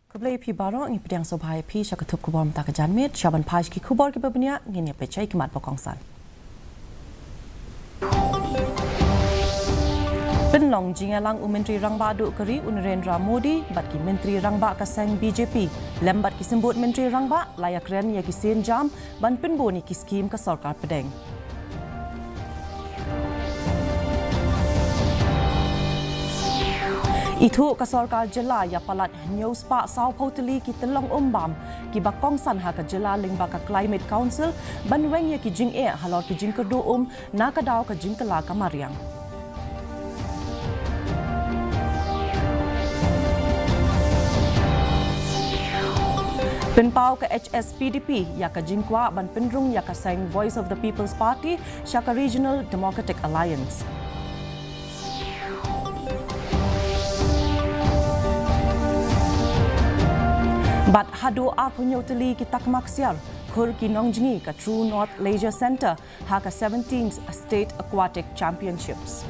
Kublai pi barang ngi pedang sobhai pi syakatup kubor mta ka janmit syaban paj ki kubor ki babnya ngini pecai kimat pokongsan. Penlong jingalang Menteri Rangba Aduk Keri Narendra Modi bat ki Menteri Rangba kasang BJP lembat ki sembut Menteri Rangba layak ren ya ki sen jam ban penboni ki skim ka sarkar pedeng. Itu ka sarkar jela ya palat news pa sau poteli ki telong umbam ki bakong san ha ka jela lingba ka climate council ban weng ya ki jing e halor ki jing kerdo na ka daw ka jing kala ka mariang. Penpau ke HSPDP ya ka jingkwa ban penrung ya ka sang Voice of the People's Party syaka Regional Democratic Alliance. Bat hadu punyo teli kita kemaksiar kur kinong jingi ka True North Leisure Centre ha ka 17th State Aquatic Championships.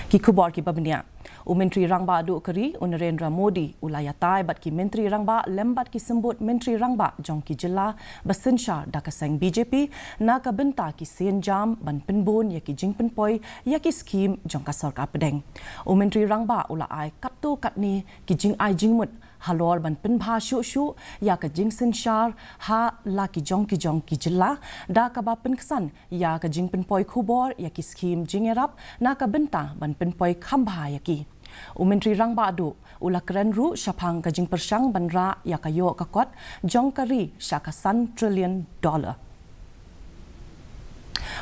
Ki kubor ki babnia Menteri Rangba Aduk Keri Narendra Modi ulayatai bat ki Menteri Rangba lembat ki sembut Menteri Rangba jong ki jela basensyar da kasang BJP na ka benta ki sen jam ban penbon ya ki jing penpoi ya ki skim jong ka sarkar pedeng. Menteri Rangba ulai kattu katni ki jing ai jing mut halor ban penbha shu ya ka jing sensyar ha la ki jong ki jela da ka ba penkesan ya ka jing penpoi kubor ya ki skim jing erap na ka benta ban penpoi khambha ya ki. Menteri Rangba Aduk keren ru syapang ka jing persang banra ya kayo kakot jong kari syaka $1 trillion.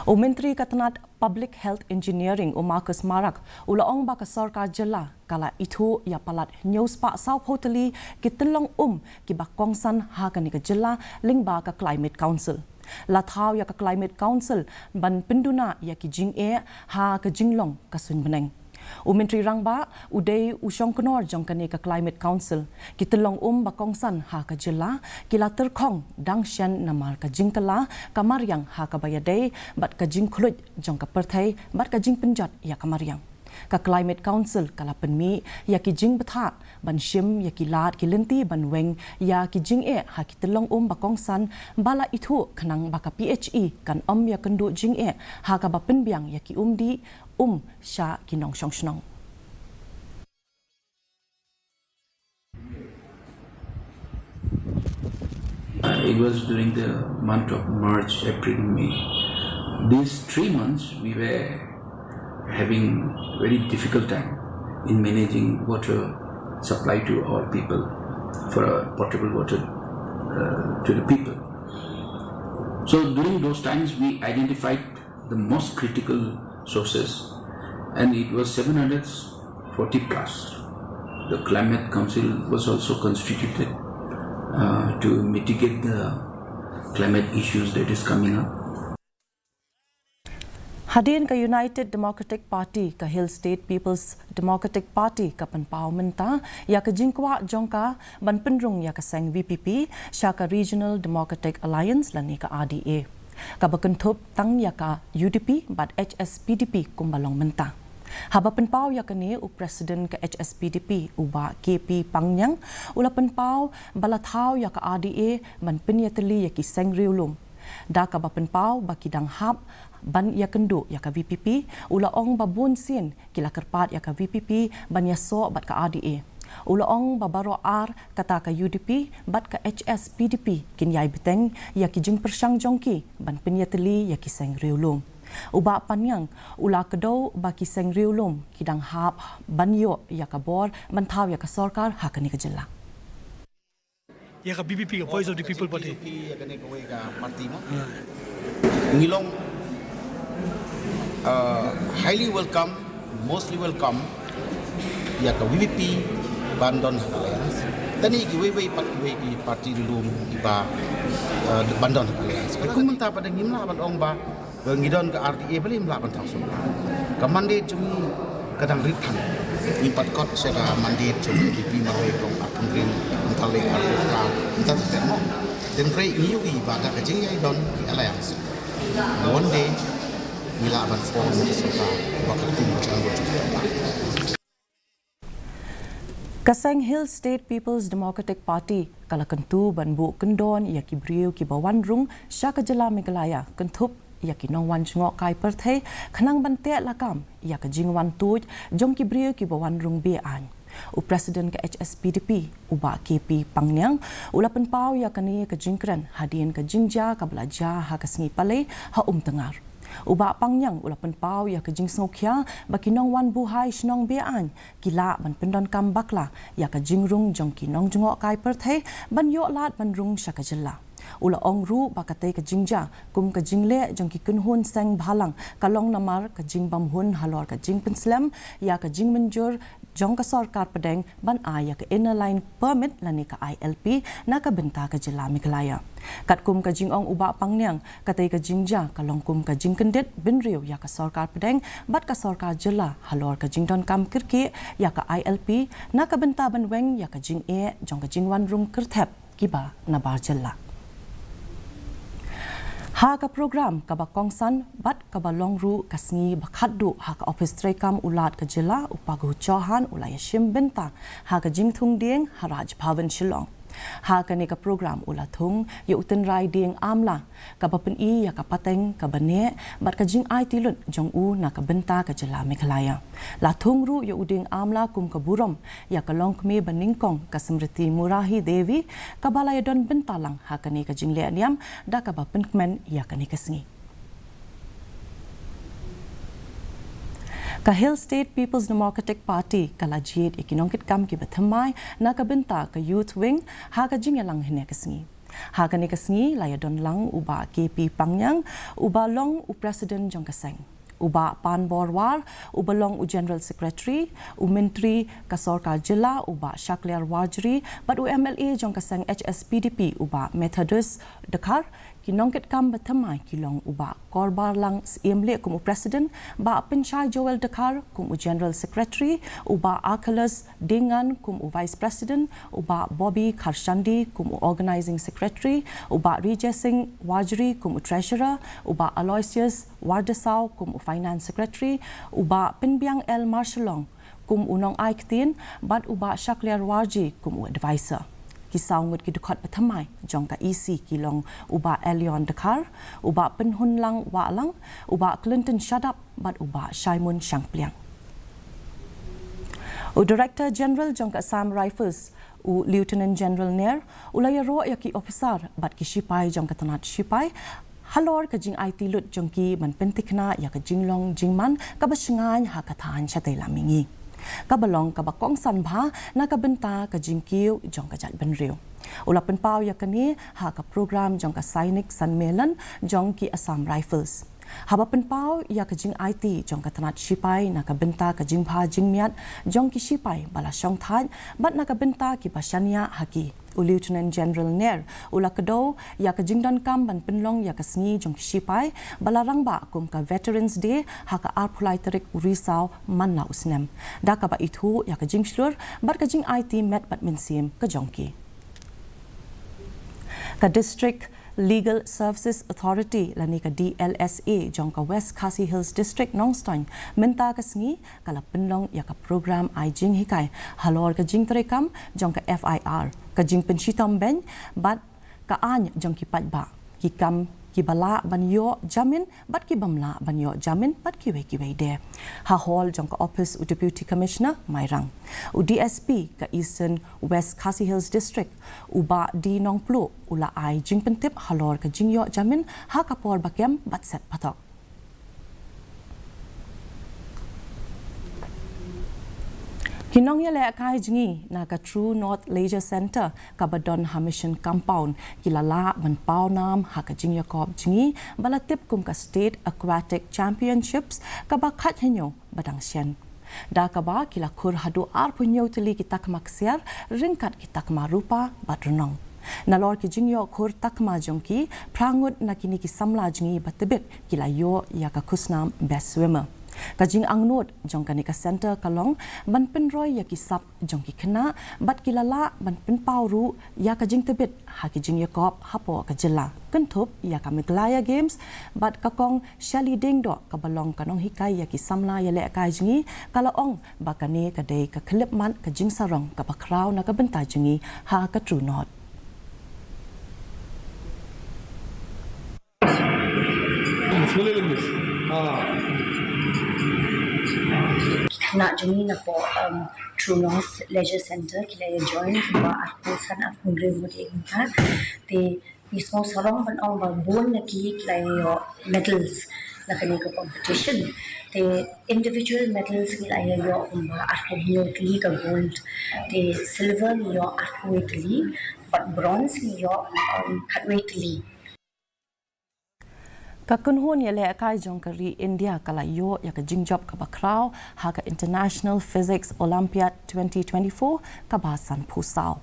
Menteri Katanat Public Health Engineering Marcus Marak ulaong ba ka sarkar jela kala itu ya palat news pa sau poteli kitelong ki bakongsan ha ka ni ka jela lingba ka Climate Council. Lathaw ya ka Climate Council ban penduna ya ki jing e ha ka jinglong ka sun beneng. Menteri Rangba udai usong kenor jong kani ka Climate Council kitelong bakongsan ha ka jela kila terkong dangsyan namar ka jingkala kamariang ha ka bayadai bat ka jingklut jong ka perthai bat ka jing penjat ya kamariang ka Climate Council kala penmi ya ki jing betha ban shim ya ki lat ki lenti ban weng ya ki jing e ha kitelong bakongsan bala itu kanang baka PHE kan ya kendu jing e ha ka ba penbiang ya ki di sha kinong shong shnong. It was during the month of March, April, May. These 3 months we were having very difficult time in managing water supply to our people for potable water to the people. So during those times we identified the most critical sources, and it was 740 plus. The Climate Council was also constituted to mitigate the climate issues that is coming up. Hadin ka United Democratic Party ka Hill State People's Democratic Party ka penpau menta ya ka jingkwa jongka ban penrung ya ka sang VPP syaka Regional Democratic Alliance lani ka RDA. Kabakentup tang ya ka UDP bat HSPDP kumbalong menta. Haba penpau ya kani Presiden ka HSPDP uba KP Pangyang ula penpau balathau ya ka RDA ban penyateli ya ki sengriulum. Da ka ba penpau bakidang hab ban ya kendo ya ka VPP ula ong babun sin kila kerpat ya ka VPP ban ya so bat ka RDA. Ulaong babaro kata ka UDP bat ka HSPDP kinyai biteng ya ki jing persang jongki ban penyateli ya ki seng riulum. Uba panyang ula kedo ba ki seng riulum kidang hap banyo ya ka bor bantaw ya ka sarkar ha kani ka jela. Ya ka BBP ka Voice of the People Party. Ya kani ka ka party mo. Ngilong highly welcome, mostly welcome ya ka BBP Bandon Alliance. Tani ki wei pat ki parti dulu iba Bandon Alliance. Kung menta pada ngimla ban ong ba ngidon ke RDA beli mla ban tang sum. Ka mandate cumi kadang ritang. Impat kot sega mandate cumi di maroi kong akungrin mentale RDA. Entar temo. Den rei ngiu i ba ka jing ai don Alliance. One day mila ban forum di serta bakal tim macam berjuang. Kaseng Hill State People's Democratic Party kala kentu ban bu kendon ia ki brio ki bawan rung syaka jela Meghalaya kentup ia ki nong wan jngok kai perthei khanang ban te lakam ia ka jingwan tuj jong ki brio ki bawan rung be an u president ka HSPDP uba KP Pangnyang ulapan pau ia kani ka jingkran hadien ka jingja ka belaja ha ka sngi palai ha tengar uba Pangyang ulapan pau ya kejing snokia bakinong wan buhai snong bean kila ban pendon kam bakla ya kejing rung jong kinong jungok kai perthei ban yo lat ban rung syakajella ula ong ru bakate kejingja kum kejingle jong ki kunhun seng bhalang kalong namar kejing bamhun halor kejing penslam ya kejing menjur jong ka sarkar pedeng ban aya ka inner line permit lani ka ILP na ka benta ka jela Meghalaya kat kum ka jing ong uba Pangnyang katay ka jingja kalong kum ka jing kendit binriu ya ka sarkar pedeng bat ka sarkar jela halor ka jing don kam kirki ya ka ILP na ka benta ban weng ya ka jing e jong ka jing wan rung kerthep kiba na bar jela ha ka program ka ba kongsan bat ka ba longru kasngi bakhaddu ha ka office trekam ulat ka jela upagu chohan ulaya shim benta ha ka jingthung ding haraj bhavan shillong ha ka ni ka program ulathung ye utin rai ding amla ka ba pen i ya ka pateng ka bane bat ka jing ai tilut jong u na ka benta ka jela Meghalaya la thung ru ye uding amla kum ka burom ya ka long kme baningkong ka smriti murahi devi ka balaya don bentalang ha ka ni ka jing le niam da ka ba penkmen ya ka ni ka sngi ka Hill State People's Democratic Party kala jid ikinongkit kam ki bathamai na ka benta ka youth wing ha ka jingalang hine kasngi ha ka ni kasngi laya don lang uba KP Pangyang uba long u president jong kaseng uba pan borwar uba long u general secretary u menteri ka sarkar jila uba shakliar wajri bat u MLA jong kaseng HSPDP uba methodist dekar kinongkit kam bathamai kilong uba korbar lang emle kum president ba penchai joel dekar kum general secretary uba akalas dengan kum vice president uba bobby karshandi kum organizing secretary uba Rijay Singh wajri kum treasurer uba aloysius wardasau kum finance secretary uba penbiang el marshalong kum unong aiktin bat uba shakliar warji kum advisor kisau ngut ki dukhat pathamai jong ka EC kilong uba Elion Dekar uba penhun lang wa lang uba Clinton Shadap bat uba Shaimun Shangpliang u Director General jong ka Assam Rifles u Lieutenant General Nair ulaya ro ya ki officer bat ki sipai jong ka tanat sipai halor ka jing IT lut jong ki man pentikna ya ka jinglong jingman ka basingan ha ka than chatai lamingi kabalong kabakong sanbha na kabenta ka jingkiw jong ka jat benriu ulapan pau ya kani ha ka program jong ka Sainik Sanmelan jong ki Assam Rifles habapan pau ya ka jing IT jong ka tanat sipai na kabenta ka jingbha jingmiat jong ki sipai bala syong than bat na kabenta ki pasania haki Lieutenant General Nair ula kedo ya ka jingdan kam ban penlong ya ka sngi jong sipai balarang ba kum ka Veterans Day ha ka arpulai terik urisau manla usnem da ka ba itu ya ka jingslur bar ka jing IT met bat mensim ka jongki ka District Legal Services Authority lani ka DLSA jong ka West Khasi Hills District Nongstoin menta ka sngi kala penlong ya ka program ai jing hikai halor ka jing terekam jong ka FIR ka jing penshitom ben bat ka any jong ki patba ki kam ki bala banyo jamin bat ki bamla banyo jamin bat ki we de ha hall jong ka office u deputy commissioner mairang u DSP ka Eastern West Khasi Hills District uba di nongplu ula ai jing pentip halor ka jingyo jamin ha ka por bakem bat set patok Kinong ya le kai jingi na ka True North Leisure Center ka Badon Mission Compound kilala ban pau nam ha ka jing yakob jingi balatip kum ka State Aquatic Championships ka ba khat henyo badang sian da ka ba kila khur hadu ar punyo tili ki tak maksiar ringkat ki tak marupa badrunong nalor ki jingyo khur takma jongki prangut na kini ki samla jingi batbit kila yo ya ka kusnam best swimmer Kajing angnut jong kanika center kalong ban penroy ya kisap jong kikena bat kilala ban penpauru ya kajing tebit ha kijing yakop hapo kajela kentup ya ka Meghalaya games bat kakong shali dingdo kabalong kanong hikai ya kisamla ya le kajingi kalaong bakane kadai ka klip man kajing sarong ka bakraw na ka benta jingi ha ka true not. Nak jumi na po True North Leisure Center kila ya join ba aku sana aku remote ingka te mismo sarong ban ong ba bon lagi kila yo medals na kaniko competition te individual medals kila ya yo ba aku yo kli ka gold te silver yo aku kli but bronze yo katway kli. Kakunhun ya le kai jong kari India kala yo ya ka jingjop ka bakraw ha ka International Physics Olympiad 2024 ka basan pusau.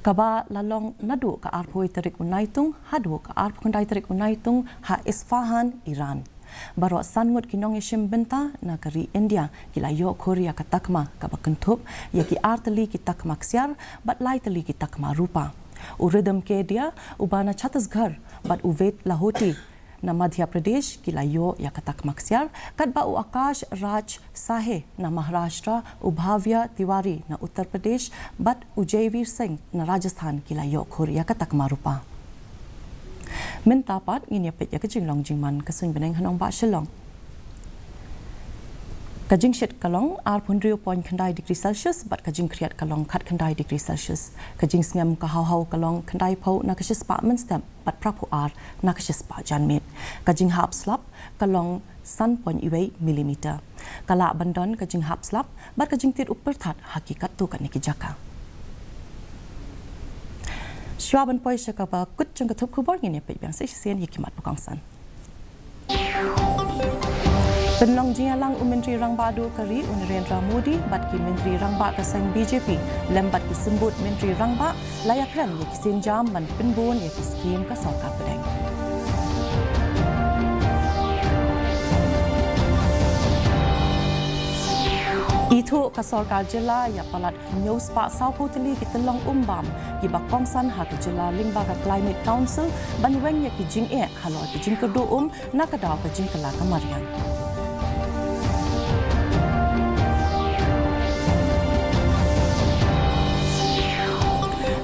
Kaba lalong nadu ka arpoi terik unaitung hadu ka arpoi terik unaitung ha Isfahan Iran. Baro sangut kinong ishim benta na kari India kila yo Korea ka takma ka bakentup ya ki arteli ki takma ksiar bat lai teli ki takma rupa. Uridam ke dia ubana Chhattisgarh bat uvet lahoti na Madhya Pradesh kila yo ya katak maksiar kat ba u Akash Raj Sahe na Maharashtra Ubhavya Tiwari na Uttar Pradesh bat Ujayveer Singh na Rajasthan kila yo Korea katak marupa. Min tapat ngin yapit ya kajing long jingman kasung beneng hanong ba shilong. Kajing shit kalong ar punrio point kandai degree Celsius bat kajing kriat kalong kat kandai degree Celsius. Kajing sngam ka hau kalong kandai pau na kashis pa menstem bat prapu ar na kashis pa janmit. Kajing hap slap kalong san point iway millimeter. Kala bandon kajing hap slap bat kajing tit upertat hakikat tu kat niki jaka. Shwaban poi shakaba kut jang katup kubor ngin yapit biang sesian yikimat pakongsan. Penlong jingalang Menteri Rangbadu kari Narendra Modi bat ki Menteri Rangba kasang BJP lembat disebut Menteri Rangba layakran ya kisin jam ban penbun ya kiskim ka sarkar pedeng. Itu ka sarkar jela ya palat news pak saupo teli ki telong umbam ki bakongsan ha ki jela lingba ka Climate Council ban weng ya ki jing halo ki jing kedo nak kadaw ka jing kala kamarian.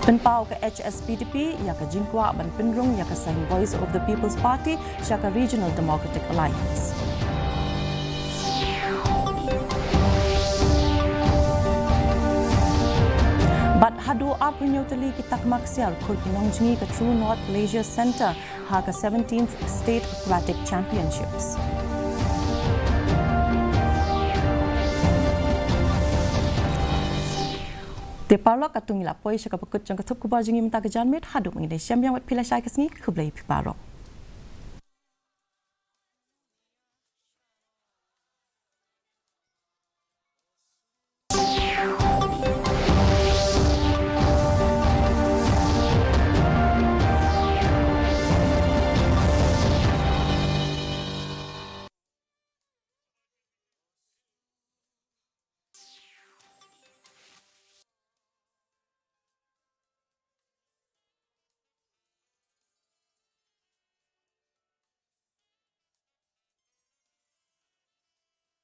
Penpau ke HSPDP ya ke jingkwa ban penrung ya ke sang Voice of the People's Party syaka Regional Democratic Alliance. Bat hadu apunyo teli kitak maksial kur pinong jingi ke True North Leisure Center ha ke 17th State Aquatic Championships. Te parlo katung ila poi syaka pekut jang ketup kubar jingi minta ke janmit hadu mengidai syam yang wat pilai syai kesni kublai piparo.